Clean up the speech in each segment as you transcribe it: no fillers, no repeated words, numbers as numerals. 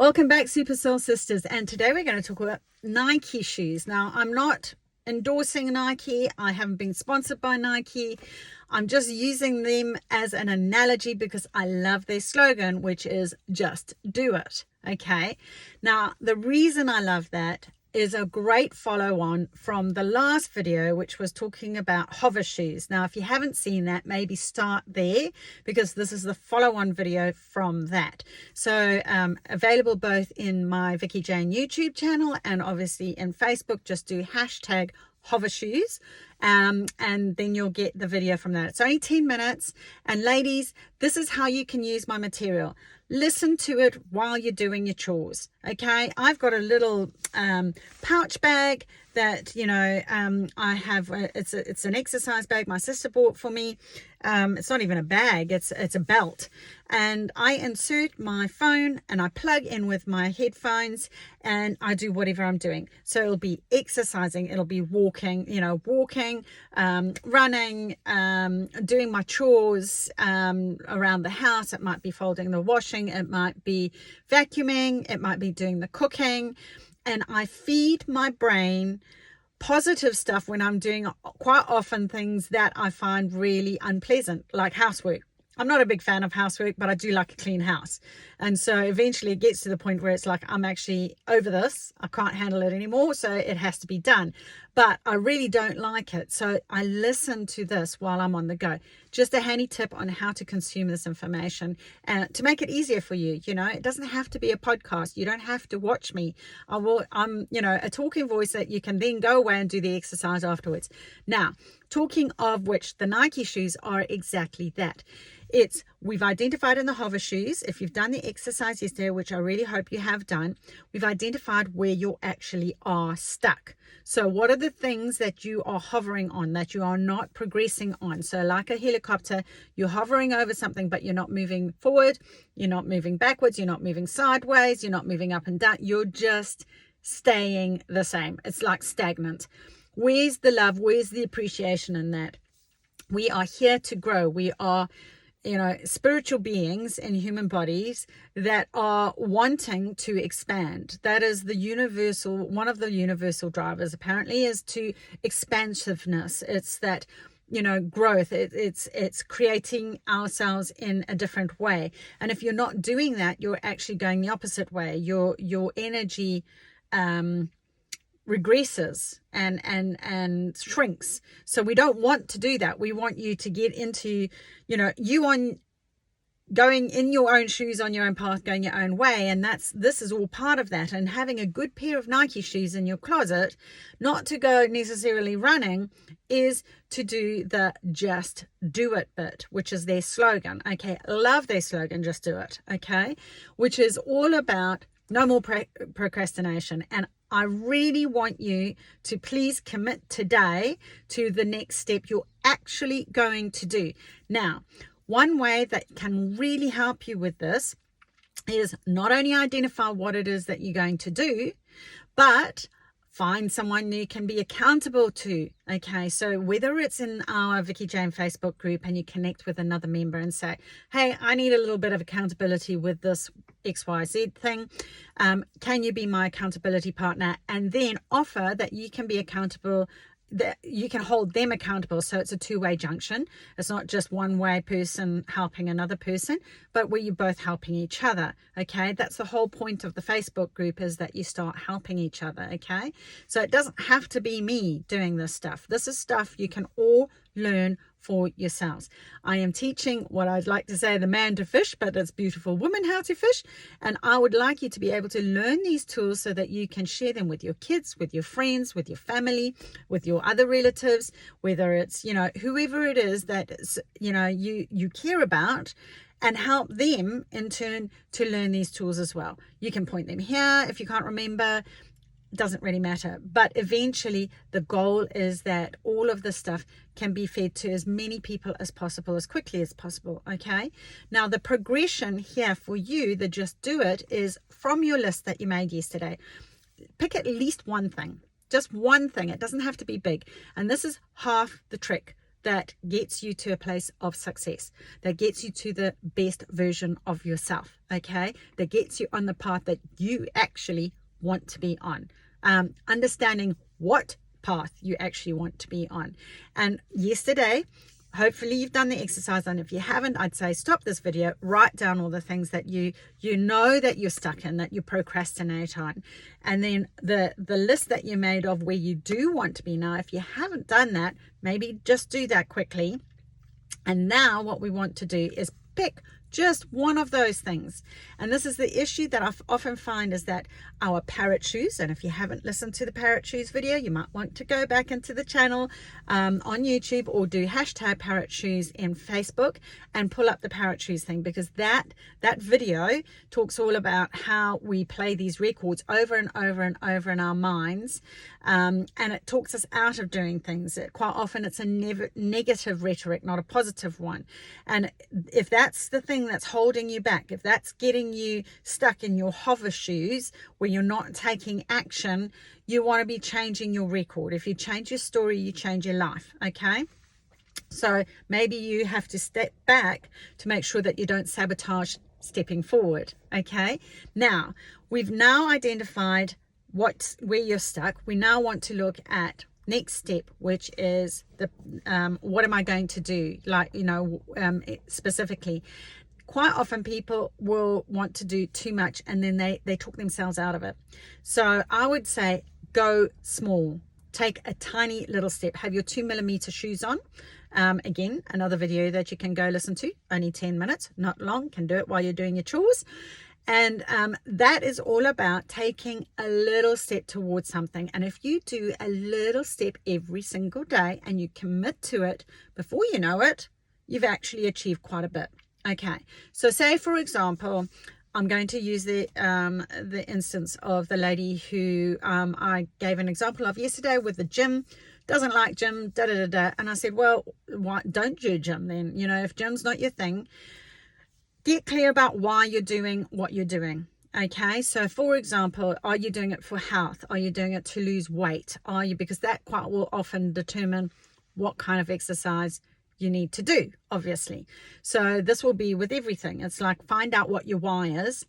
Welcome back, Super Soul Sisters, and today we're going to talk about Nike shoes. Now, I'm not endorsing Nike. I haven't been sponsored by Nike. I'm just using them as an analogy because I love their slogan, which is just do it. Okay. Now, the reason I love that is a great follow on from the last video, which was talking about hover shoes. Now, if you haven't seen that, maybe start there because this is the follow on video from that. So available both in my Vicki Jane YouTube channel and obviously in Facebook. Just do hashtag hover shoes and then you'll get the video from that. It's only 10 minutes. And ladies, this is how you can use my material. Listen to it while you're doing your chores. Okay, I've got a little pouch bag that I have. It's an exercise bag my sister bought for me. It's not even a bag, it's a belt, and I insert my phone and I plug in with my headphones and I do whatever I'm doing. So it'll be exercising, it'll be walking, running, doing my chores around the house. It might be folding the washing, it might be vacuuming, it might be doing the cooking. And I feed my brain positive stuff when I'm doing quite often things that I find really unpleasant, like housework. I'm not a big fan of housework, but I do like a clean house. And so eventually it gets to the point where it's like, I'm actually over this. I can't handle it anymore. So it has to be done. But I really don't like it. So I listen to this while I'm on the go. Just a handy tip on how to consume this information to make it easier for you. It doesn't have to be a podcast. You don't have to watch me. I'm a talking voice that you can then go away and do the exercise afterwards. Now, talking of which, the Nike shoes are exactly that. We've identified in the hover shoes, if you've done the exercise yesterday, which I really hope you have done, we've identified where you actually are stuck. So what are the things that you are hovering on, that you are not progressing on? So like a helicopter, you're hovering over something, but you're not moving forward, you're not moving backwards, you're not moving sideways, you're not moving up and down, you're just staying the same. It's like stagnant. Where's the love? Where's the appreciation in that? We are here to grow. We are spiritual beings in human bodies that are wanting to expand. That is one of the universal drivers apparently, is to expansiveness. It's that, growth. It's creating ourselves in a different way. And if you're not doing that, you're actually going the opposite way. Your energy regresses and shrinks. So we don't want to do that. We want you to get into, going in your own shoes, on your own path, going your own way. And this is all part of that. And having a good pair of Nike shoes in your closet, not to go necessarily running, is to do the just do it bit, which is their slogan. Okay. Love their slogan, just do it. Okay. Which is all about no more procrastination. And I really want you to please commit today to the next step you're actually going to do. Now, one way that can really help you with this is not only identify what it is that you're going to do, but find someone you can be accountable to. Okay, so whether it's in our Vicki Jane Facebook group and you connect with another member and say, hey, I need a little bit of accountability with this XYZ thing. Can you be my accountability partner? And then offer that you can be accountable, that you can hold them accountable. So it's a two-way junction. It's not just one way person helping another person, but where you're both helping each other. Okay, that's the whole point of the Facebook group, is that you start helping each other. Okay, so it doesn't have to be me doing this stuff. This is stuff you can all learn for yourselves. I am teaching what I'd like to say the man to fish, but it's beautiful woman how to fish. And I would like you to be able to learn these tools so that you can share them with your kids, with your friends, with your family, with your other relatives, whether it's, whoever it is that, you care about, and help them in turn to learn these tools as well. You can point them here if you can't remember. Doesn't really matter, but eventually the goal is that all of this stuff can be fed to as many people as possible, as quickly as possible. Okay, now the progression here for you, the just do it, is from your list that you made yesterday. Pick at least one thing, just one thing. It doesn't have to be big, and this is half the trick. that gets you to a place of success, that gets you to the best version of yourself, okay? That gets you on the path that you actually want to be on. Understanding what path you actually want to be on. And yesterday, hopefully you've done the exercise, and if you haven't, I'd say stop this video, write down all the things that you know that you're stuck in, that you procrastinate on, and then the list that you made of where you do want to be. Now, if you haven't done that, maybe just do that quickly. And now what we want to do is pick just one of those things. And this is the issue that I often find, is that our parrot shoes, and if you haven't listened to the parrot shoes video, you might want to go back into the channel on YouTube, or do hashtag parrot shoes in Facebook and pull up the parrot shoes thing, because that video talks all about how we play these records over and over and over in our minds, and it talks us out of doing things. Quite often it's a negative rhetoric, not a positive one. And if that's the thing that's holding you back, if that's getting you stuck in your hover shoes where you're not taking action, you want to be changing your record. If you change your story, you change your life, okay? So maybe you have to step back to make sure that you don't sabotage stepping forward, okay? Now, we've now identified where you're stuck. We now want to look at next step, which is the what am I going to do, like, specifically. Quite often people will want to do too much, and then they talk themselves out of it. So I would say go small. Take a tiny little step. Have your 2mm shoes on. Again, another video that you can go listen to. Only 10 minutes, not long. Can do it while you're doing your chores. And that is all about taking a little step towards something. And if you do a little step every single day and you commit to it, before you know it, you've actually achieved quite a bit. Okay, so say, for example, I'm going to use the instance of the lady who I gave an example of yesterday with the gym. Doesn't like gym, and I said, well, why don't do gym then? If gym's not your thing, get clear about why you're doing what you're doing. Okay, so for example, are you doing it for health? Are you doing it to lose weight? Because that quite will often determine what kind of exercise you need to do, obviously. So this will be with everything. It's like, find out what your why is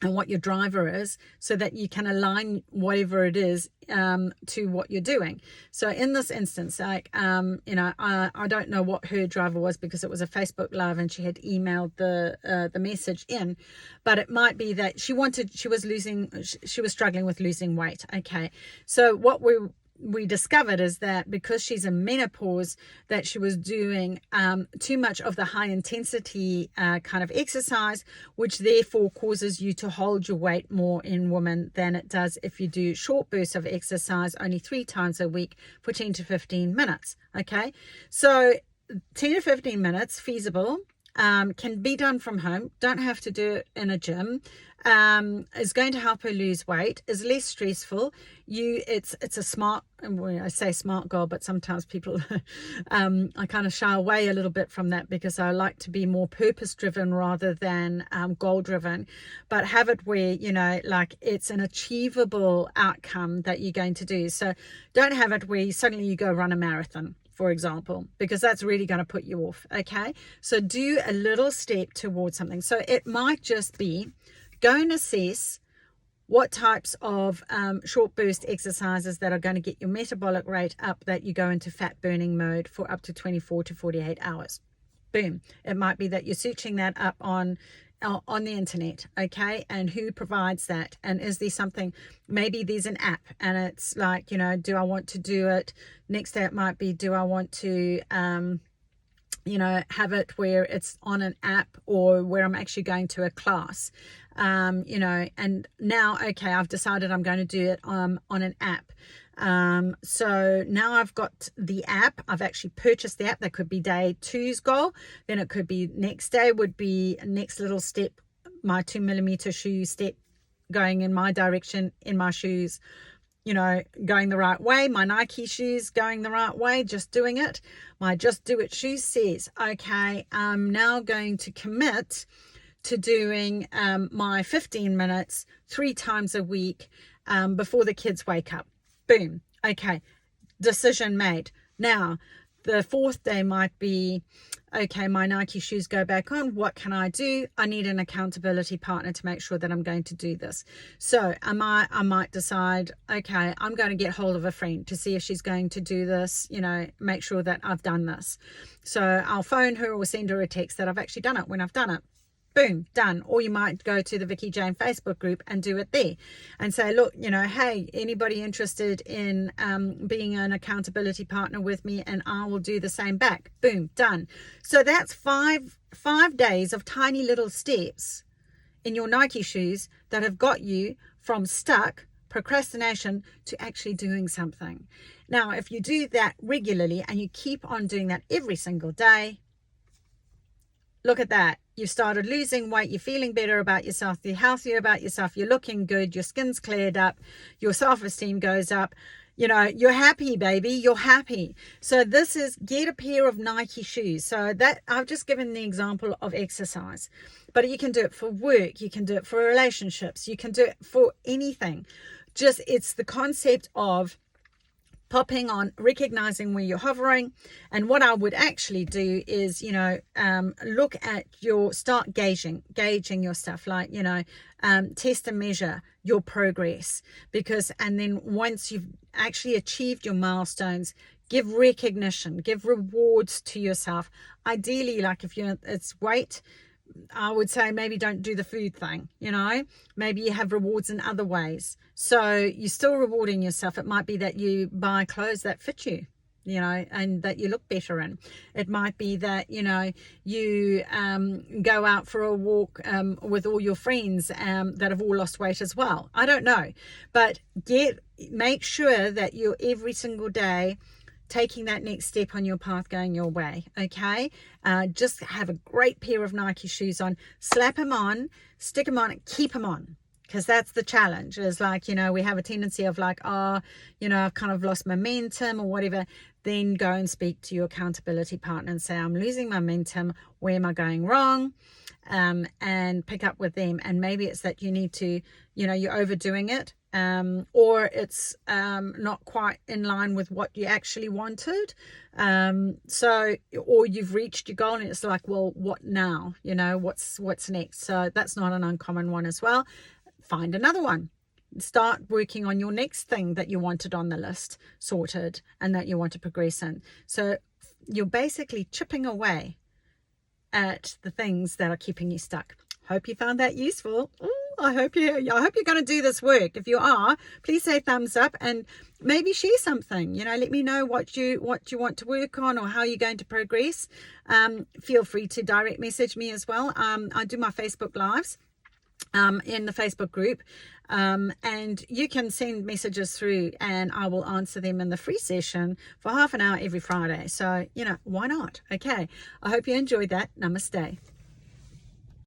and what your driver is, so that you can align whatever it is to what you're doing. So in this instance, like, I don't know what her driver was, because it was a Facebook Live and she had emailed the message in, but it might be that she was struggling with losing weight. Okay, so what we discovered is that because she's in menopause, that she was doing too much of the high intensity kind of exercise, which therefore causes you to hold your weight more in women than it does if you do short bursts of exercise only 3 times a week for 10 to 15 minutes. Okay, so 10 to 15 minutes, feasible, can be done from home, don't have to do it in a gym, is going to help her lose weight, is less stressful. It's a smart, I say smart goal, but sometimes people I kind of shy away a little bit from that, because I like to be more purpose driven rather than goal driven. But have it where like it's an achievable outcome that you're going to do. So don't have it where suddenly you go run a marathon, for example, because that's really going to put you off. Okay, so do a little step towards something. So it might just be go and assess what types of short burst exercises that are going to get your metabolic rate up, that you go into fat burning mode for up to 24 to 48 hours. Boom. It might be that you're searching that up on the internet, okay, and who provides that, and is there something, maybe there's an app and it's like, do I want to do it? Next day it might be, do I want to have it where it's on an app, or where I'm actually going to a class, and now, okay, I've decided I'm going to do it on an app. So now I've got the app, I've actually purchased the app. That could be day 2's goal. Then it could be next day would be next little step, my 2mm shoe step, going in my direction in my shoes, going the right way. My Nike shoes going the right way, just doing it. My Just Do It shoes says, okay, I'm now going to commit to doing my 15 minutes 3 times a week before the kids wake up. Boom. Okay, decision made. Now, The fourth day might be, okay, my Nike shoes go back on. What can I do? I need an accountability partner to make sure that I'm going to do this. So I might decide, okay, I'm going to get hold of a friend to see if she's going to do this, make sure that I've done this. So I'll phone her or send her a text that I've actually done it when I've done it. Boom, done. Or you might go to the Vicki Jane Facebook group and do it there and say, look, hey, anybody interested in being an accountability partner with me, and I will do the same back. Boom, done. So that's five days of tiny little steps in your Nike shoes that have got you from stuck, procrastination, to actually doing something. Now, if you do that regularly and you keep on doing that every single day, look at that. You started losing weight. You're feeling better about yourself. You're healthier about yourself. You're looking good. Your skin's cleared up. Your self-esteem goes up. You're happy, baby. You're happy. So this is, get a pair of Nike shoes. So that I've just given the example of exercise, but you can do it for work. You can do it for relationships. You can do it for anything. Just, it's the concept of popping on, recognizing where you're hovering. And what I would actually do is, look at start gauging your stuff, like, test and measure your progress, and then once you've actually achieved your milestones, give recognition, give rewards to yourself. Ideally, like if it's weight, I would say maybe don't do the food thing, maybe you have rewards in other ways. So you're still rewarding yourself. It might be that you buy clothes that fit you, and that you look better in. It might be that, you go out for a walk with all your friends that have all lost weight as well. I don't know, but make sure that you're every single day taking that next step on your path going your way. Okay, just have a great pair of Nike shoes on, slap them on, stick them on, and keep them on, because that's the challenge. Is like, we have a tendency of like, I've kind of lost momentum or whatever. Then go and speak to your accountability partner and say, I'm losing momentum, where am I going wrong? And pick up with them. And maybe it's that you need to, you're overdoing it, or it's not quite in line with what you actually wanted. Or you've reached your goal and it's like, well, what now? What's next? So that's not an uncommon one as well. Find another one. Start working on your next thing that you wanted on the list sorted and that you want to progress in. So you're basically chipping away at the things that are keeping you stuck. Hope you found that useful. I hope you're going to do this work. If you are, please say thumbs up and maybe share something. Let me know what you want to work on or how you're going to progress. Feel free to direct message me as well. I do my Facebook lives in the Facebook group, and you can send messages through and I will answer them in the free session for half an hour every Friday. So, why not? Okay. I hope you enjoyed that. Namaste.